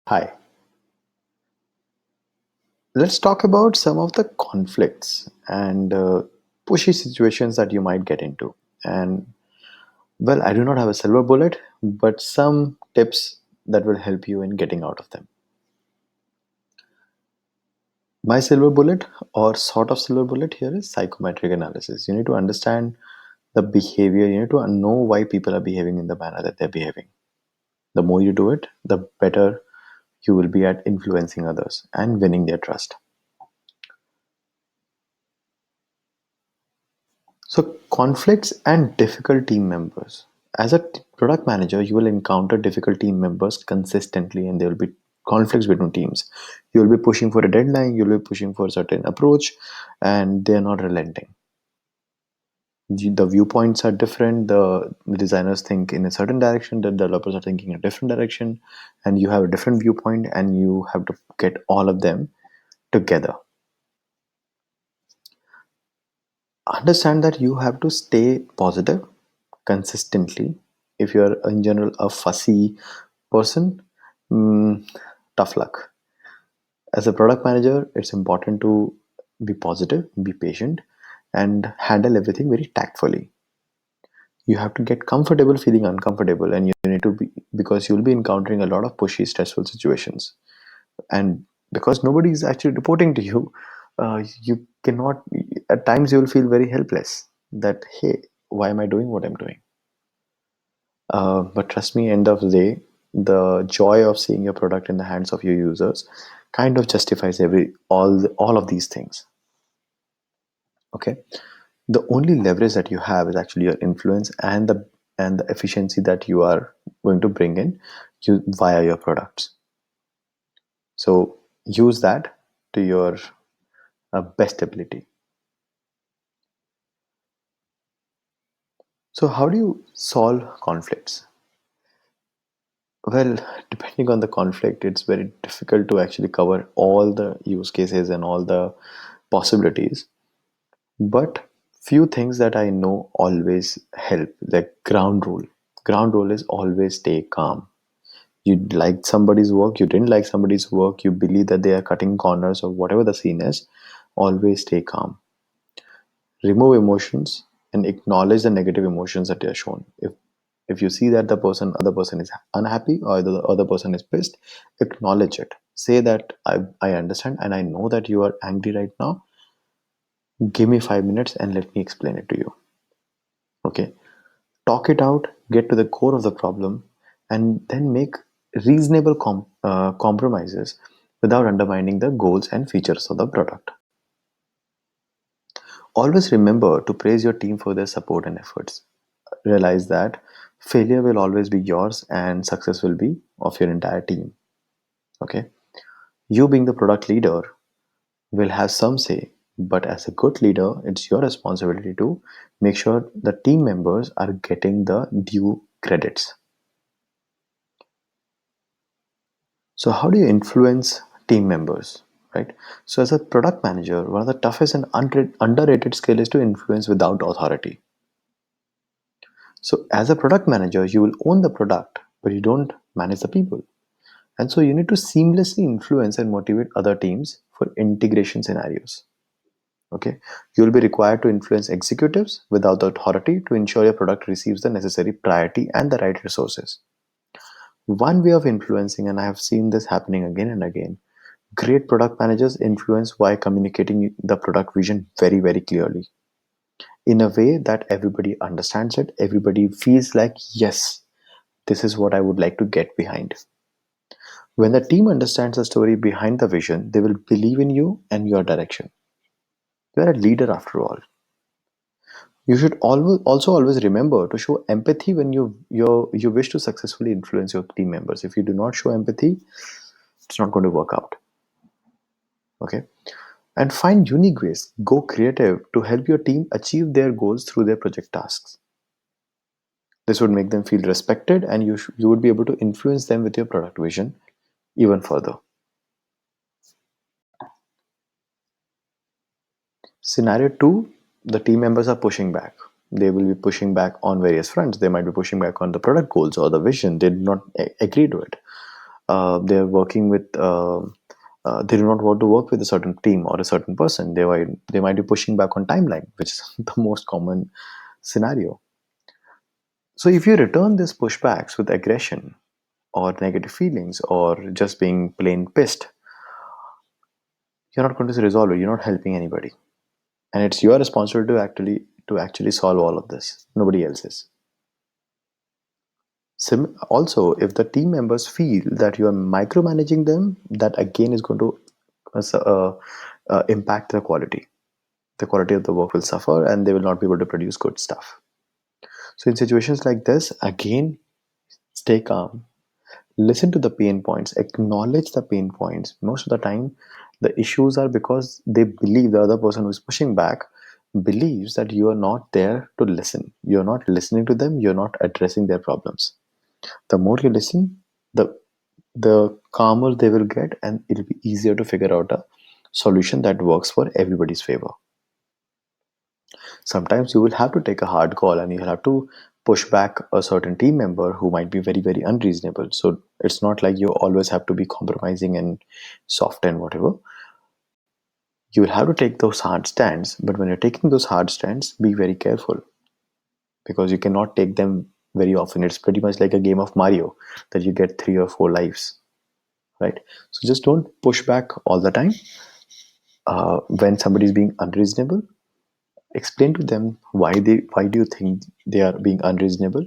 Hi, let's talk about some of the conflicts and pushy situations that you might get into. And well, I do not have a silver bullet, but some tips that will help you in getting out of them. My silver bullet, or sort of silver bullet, here is psychometric analysis. You need to understand the behavior, you need to know why people are behaving in the manner that they're behaving. The more you do it, the better you will be at influencing others and winning their trust. So, conflicts and difficult team members. As a product manager, you will encounter difficult team members consistently, and there will be conflicts between teams. You will be pushing for a deadline, you will be pushing for a certain approach, and they're not relenting. The viewpoints are different. The designers think in a certain direction, the developers are thinking in a different direction, and you have a different viewpoint, and you have to get all of them together. Understand that you have to stay positive consistently. If you're in general a fussy person, mm, tough luck. As a product manager, it's important to be positive, be patient, and handle everything very tactfully. You have to get comfortable feeling uncomfortable, and you need to be, because you'll be encountering a lot of pushy stressful situations, and because nobody is actually reporting to you, you cannot, at times you will feel very helpless that, hey, why am I doing what I'm doing? But trust me, end of the day, the joy of seeing your product in the hands of your users kind of justifies all of these things. Okay, the only leverage that you have is actually your influence and the efficiency that you are going to bring in you via your products. So use that to your best ability. So how do you solve conflicts? Well, depending on the conflict, it's very difficult to actually cover all the use cases and all the possibilities. But few things that I know always help, like ground rule. Ground rule is always stay calm. You liked somebody's work, you didn't like somebody's work, you believe that they are cutting corners or whatever the scene is, always stay calm. Remove emotions and acknowledge the negative emotions that they are shown. If you see that the other person is unhappy or the other person is pissed, acknowledge it. Say that I understand and I know that you are angry right now. Give me 5 minutes and let me explain it to you. Okay, talk it out, get to the core of the problem, and then make reasonable compromises without undermining the goals and features of the product. Always remember to praise your team for their support and efforts. Realize that failure will always be yours and success will be of your entire team. Okay, you being the product leader will have some say, but as a good leader, it's your responsibility to make sure the team members are getting the due credits. So, how do you influence team members? Right. So, as a product manager, one of the toughest and underrated skill is to influence without authority. So, as a product manager, you will own the product, but you don't manage the people. And so, you need to seamlessly influence and motivate other teams for integration scenarios. Okay, you will be required to influence executives without the authority to ensure your product receives the necessary priority and the right resources. One way of influencing, and I have seen this happening again and again, great product managers influence by communicating the product vision very, very clearly in a way that everybody understands it. Everybody feels like, yes, this is what I would like to get behind. When the team understands the story behind the vision, they will believe in you and your direction. You are a leader after all. You should always remember to show empathy when you wish to successfully influence your team members. If you do not show empathy, it's not going to work out. Okay, and find unique ways. Go creative to help your team achieve their goals through their project tasks. This would make them feel respected, and you would be able to influence them with your product vision even further. Scenario two: the team members are pushing back. They will be pushing back on various fronts. They might be pushing back on the product goals or the vision. They did not agree to it. they're working with they do not want to work with a certain team or a certain person. They might be pushing back on timeline, which is the most common scenario. So if you return these pushbacks with aggression or negative feelings or just being plain pissed, you're not going to resolve it. You're not helping anybody, and it's your responsibility to actually solve all of this. Nobody else's. Also, if the team members feel that you are micromanaging them, that again is going to impact the quality. The quality of the work will suffer, and they will not be able to produce good stuff. So, in situations like this, again, stay calm, listen to the pain points, acknowledge the pain points. Most of the time the issues are because they believe the other person who's pushing back believes that you are not there to listen, you're not listening to them, you're not addressing their problems. The more you listen, the calmer they will get, and it'll be easier to figure out a solution that works for everybody's favor. Sometimes you will have to take a hard call, and you'll have to push back a certain team member who might be very, very unreasonable. So it's not like you always have to be compromising and soft and whatever. You will have to take those hard stands, but when you're taking those hard stands, be very careful, because you cannot take them very often. It's pretty much like a game of Mario, that you get 3 or 4 lives, right? So just don't push back all the time. When somebody is being unreasonable, explain to them why do you think they are being unreasonable.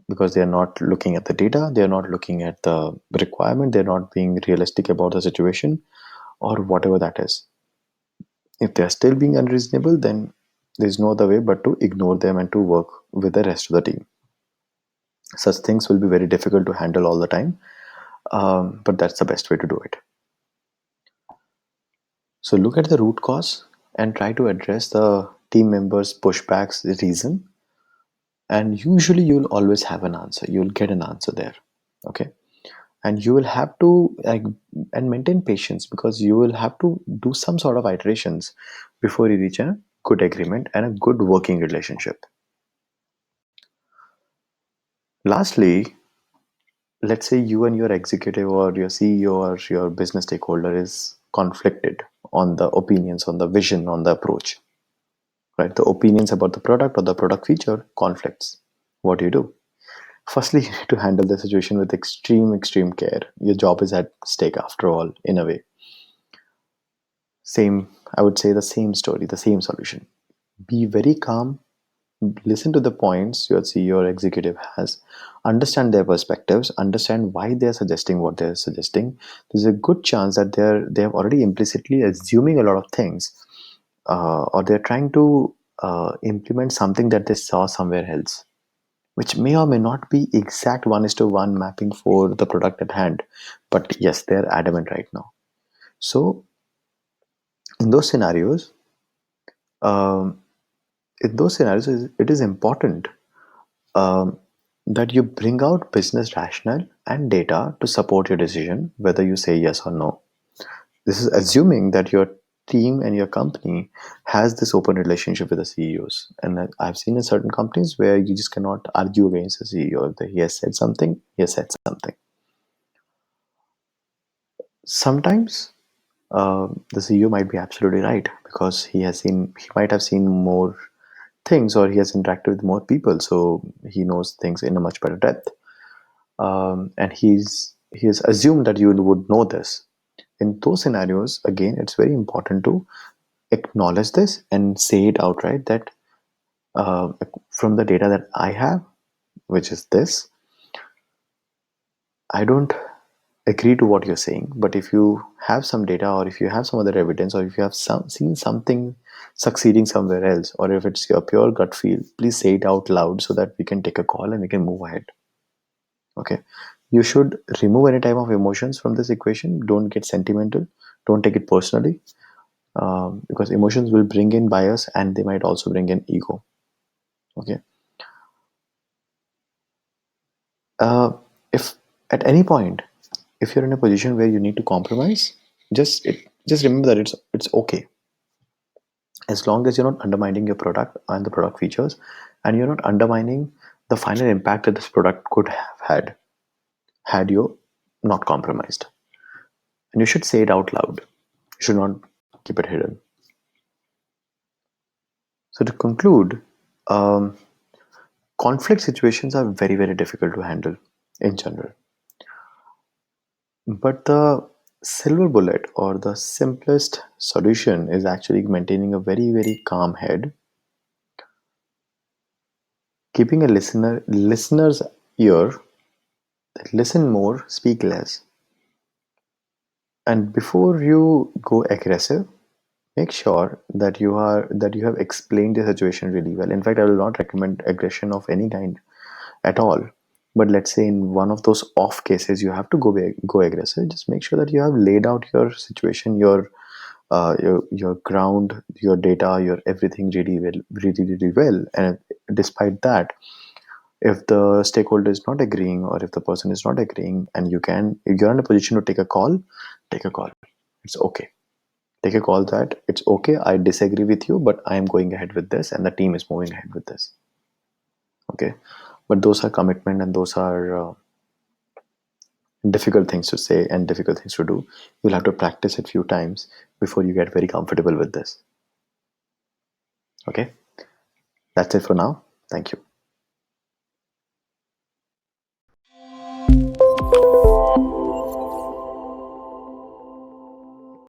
Because they are not looking at the data, they are not looking at the requirement, they're not being realistic about the situation, or whatever that is. If they are still being unreasonable, then there's no other way but to ignore them and to work with the rest of the team. Such things will be very difficult to handle all the time, but that's the best way to do it. So look at the root cause and try to address the team members' pushbacks reason, and usually you'll always have an answer. You'll get an answer there. Okay. And you will have to and maintain patience, because you will have to do some sort of iterations before you reach a good agreement and a good working relationship. Lastly, let's say you and your executive or your CEO or your business stakeholder is conflicted on the opinions, on the vision, on the approach, right? The opinions about the product or the product feature conflicts. What do you do? Firstly, you need to handle the situation with extreme care. Your job is at stake after all, in a way. Same, I would say the same story, the same solution. Be very calm, listen to the points your CEO or executive has, understand their perspectives, understand why they're suggesting what they're suggesting. There's a good chance that they're already implicitly assuming a lot of things, or they're trying to implement something that they saw somewhere else, which may or may not be exact 1:1 mapping for the product at hand. But yes, they're adamant right now. So in those scenarios, um, it is important um, that you bring out business rationale and data to support your decision, whether you say yes or no. This is assuming that your team and your company has this open relationship with the CEOs. And I've seen in certain companies where you just cannot argue against the CEO. If he has said something, he has said something. Sometimes the CEO might be absolutely right, because he might have seen more things, or he has interacted with more people, so he knows things in a much better depth. And he has assumed that you would know this. In those scenarios, again, it's very important to acknowledge this and say it outright, that uh, from the data that I have, which is this, I don't agree to what you're saying. But if you have some data, or if you have some other evidence, or if you have seen something succeeding somewhere else, or if it's your pure gut feel, please say it out loud so that we can take a call and we can move ahead. Okay. You should remove any type of emotions from this equation. Don't get sentimental. Don't take it personally, because emotions will bring in bias, and they might also bring in ego. Okay. Uh, if at any point, if you're in a position where you need to compromise, just remember that it's okay, as long as you're not undermining your product and the product features, and you're not undermining the final impact that this product could have had you not compromised. And you should say it out loud. You should not keep it hidden. So to conclude, um, conflict situations are very, very difficult to handle in general. But the silver bullet or the simplest solution is actually maintaining a very, very calm head, keeping a listener's ear, listen more, speak less. And before you go aggressive, make sure that you have explained the situation really well. In fact, I will not recommend aggression of any kind at all. But let's say in one of those off cases you have to go aggressive. Just make sure that you have laid out your situation, your ground, your data, your everything really well, really really well. And despite that, if the stakeholder is not agreeing or if the person is not agreeing, and if you're in a position to take a call, take a call. It's okay. Take a call that it's okay. I disagree with you, but I am going ahead with this, and the team is moving ahead with this. Okay, but those are commitment, and those are difficult things to say and difficult things to do. You'll have to practice it few times before you get very comfortable with this. Okay, that's it for now. Thank you.